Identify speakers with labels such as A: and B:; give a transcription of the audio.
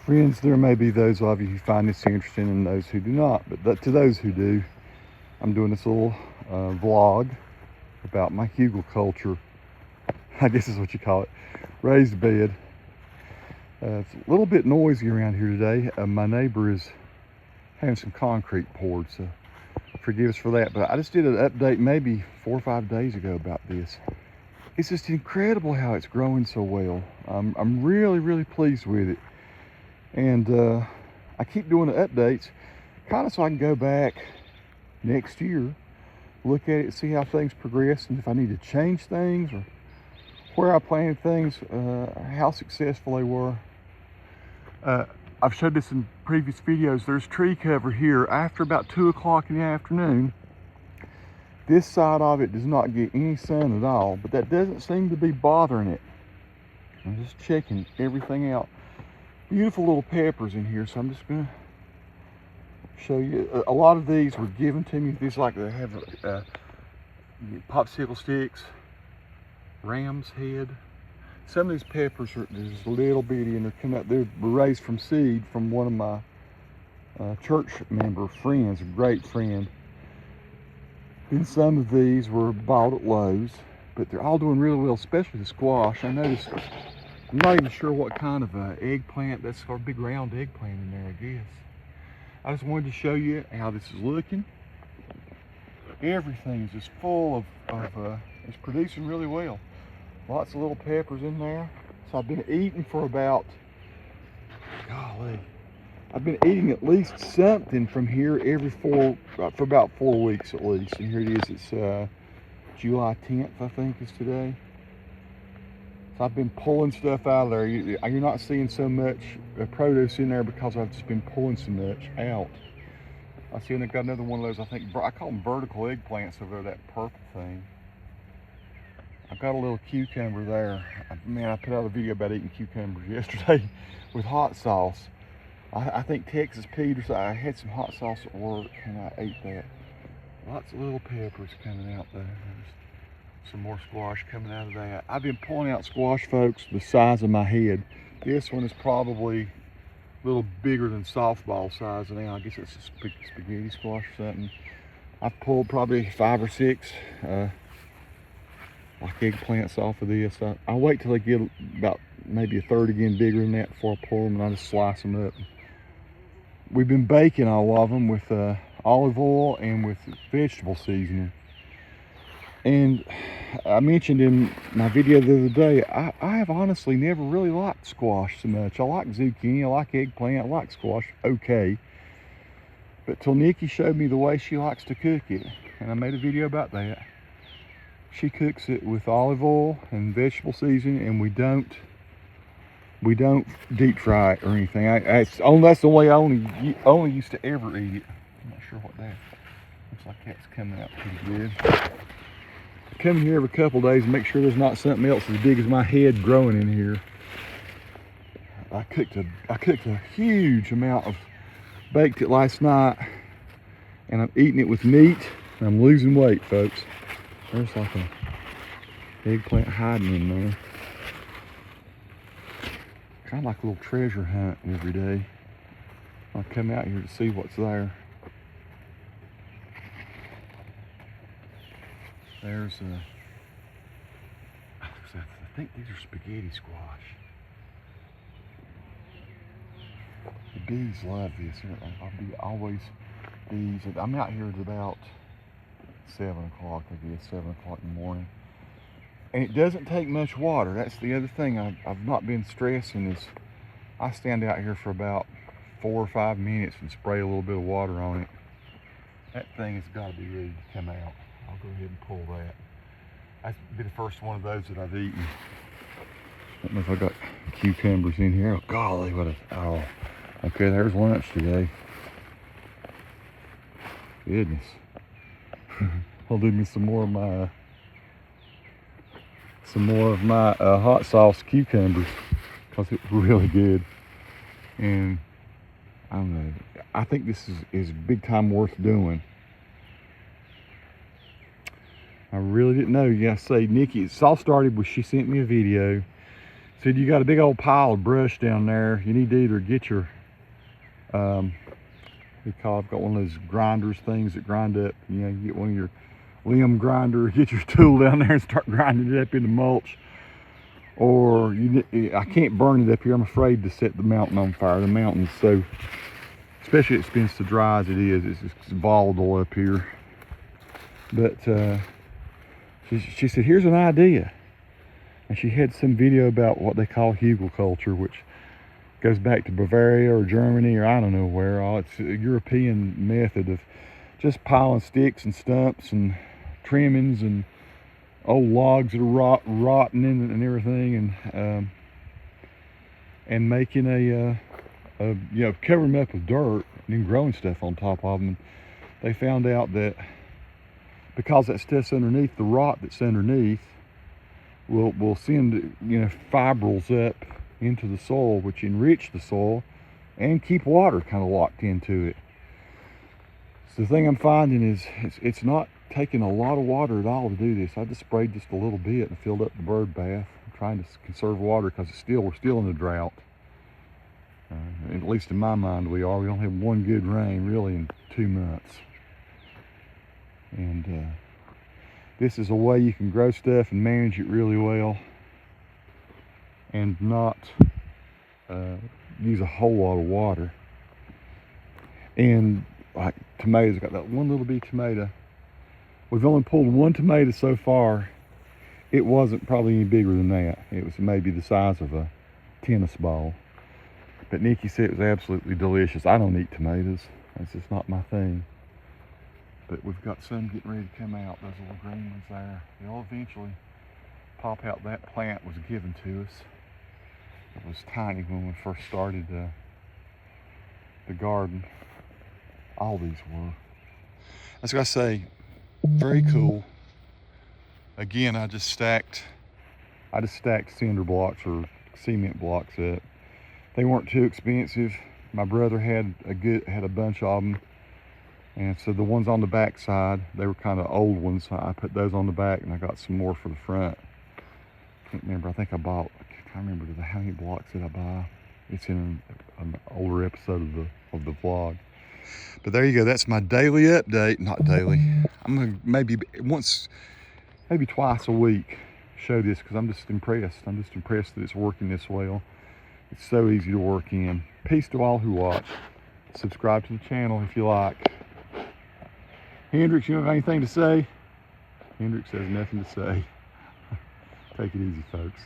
A: Friends, there may be those of you who find this interesting and those who do not, but to those who do, I'm doing this little vlog about my Hugelkultur, I guess is what you call it, raised bed. It's a little bit noisy around here today. My neighbor is having some concrete poured, so forgive us for that. But I just did an update maybe 4 or 5 days ago about this. It's just incredible how it's growing so well. I'm really pleased with it. And I keep doing the updates kind of so I can go back next year, look at it, see how things progress, and if I need to change things or where I planted things, how successful they were. I've showed this in previous videos. There's tree cover here after about 2 o'clock in the afternoon. This side of it does not get any sun at all, but that doesn't seem to be bothering it. I'm just checking everything out. Beautiful little peppers in here, so I'm just gonna show you. A lot of these were given to me. These like they have popsicle sticks, ram's head. Some of these peppers are just little bitty, and they're coming out. They were raised from seed from one of my church member friends, a great friend. And some of these were bought at Lowe's, but they're all doing really well, especially the squash. I noticed. I'm not even sure what kind of eggplant. That's our big round eggplant in there, I guess. I just wanted to show you how this is looking. Everything is just full of it's producing really well. Lots of little peppers in there. So I've been eating for about, golly, I've been eating at least something from here for about 4 weeks at least. And here it is, it's July 10th, I think is today. So I've been pulling stuff out of there. You're not seeing so much produce in there because I've just been pulling so much out. I see they've got another one of those, I think, I call them vertical eggplants over there, that purple thing. I've got a little cucumber there. Man, I put out a video about eating cucumbers yesterday with hot sauce. I think Texas Peters, I had some hot sauce at work and I ate that. Lots of little peppers coming out there. Some more squash coming out of that. I've been pulling out squash, folks, the size of my head. This one is probably a little bigger than softball size now. I guess it's a spaghetti squash or something. I've pulled probably 5 or 6 like eggplants off of this. I wait till they get about maybe a third again bigger than that before I pull them, and I just slice them up. We've been baking all of them with olive oil and with vegetable seasoning. And I mentioned in my video the other day, I have honestly never really liked squash so much. I like zucchini, I like eggplant, I like squash, okay. But till Nikki showed me the way she likes to cook it, and I made a video about that. She cooks it with olive oil and vegetable seasoning, and we don't deep fry it or anything. That's the way I only used to ever eat it. I'm not sure what that looks like. That's coming out pretty good. Come here every couple days and make sure there's not something else as big as my head growing in here. I cooked a huge amount baked it last night, and I'm eating it with meat, and I'm losing weight, folks. There's like a eggplant hiding in there. Kind of like a little treasure hunt every day. I come out here to see what's there. There's I think these are spaghetti squash. The bees love this. I'll be always bees. I'm out here at about 7 o'clock, I guess, 7 o'clock in the morning. And it doesn't take much water. That's the other thing I've not been stressing is I stand out here for about 4 or 5 minutes and spray a little bit of water on it. That thing has got to be ready to come out. I'll go ahead and pull that. That's be the first one of those that I've eaten. I don't know if I got cucumbers in here. Oh golly, oh. Okay, there's lunch today. Goodness. I'll do me some more of my hot sauce cucumbers because it's really good. And I don't know. I think this is big time worth doing. I really didn't know. Yeah, I say Nikki, it all started with she sent me a video Said you got a big old pile of brush down there. You need to either get your, I've got one of those grinders things that grind up. You know, you get one of your limb grinder, get your tool down there and start grinding it up into mulch. Or I can't burn it up here. I'm afraid to set the mountain on fire. The mountain's so, especially expensive to dry as it is, it's volatile up here. But she said, here's an idea. And she had some video about what they call Hugelkultur, which goes back to Bavaria or Germany or I don't know where. It's a European method of just piling sticks and stumps and trimmings and old logs that are rotting in and everything, and making covering them up with dirt and then growing stuff on top of them. And they found out that because that stuff's underneath, the rot that's underneath will send fibrils up into the soil, which enrich the soil and keep water kind of locked into it. So the thing I'm finding is it's not taking a lot of water at all to do this. I just sprayed just a little bit and filled up the bird bath. I'm trying to conserve water because we're still in a drought. At least in my mind we are. We don't have one good rain really in 2 months. And this is a way you can grow stuff and manage it really well and not use a whole lot of water. And like tomatoes, I got that one little bitty tomato. We've only pulled one tomato so far. It wasn't probably any bigger than that. It was maybe the size of a tennis ball. But Nikki said it was absolutely delicious. I don't eat tomatoes. That's just not my thing. But we've got some getting ready to come out. Those little green ones there. They'll eventually pop out. That plant was given to us. It was tiny when we first started the garden. All these were. I was gonna say, very cool. Again, I just stacked cinder blocks or cement blocks up. They weren't too expensive. My brother had a bunch of them. And so the ones on the back side, they were kind of old ones. So I put those on the back and I got some more for the front. Can't remember, I can't remember how many blocks did I buy. It's in an older episode of the vlog. But there you go, that's my daily update. Not daily. I'm gonna maybe twice a week show this because I'm just impressed. I'm just impressed that it's working this well. It's so easy to work in. Peace to all who watch. Subscribe to the channel if you like. Hendrix, you don't have anything to say? Hendrix has nothing to say. Take it easy, folks.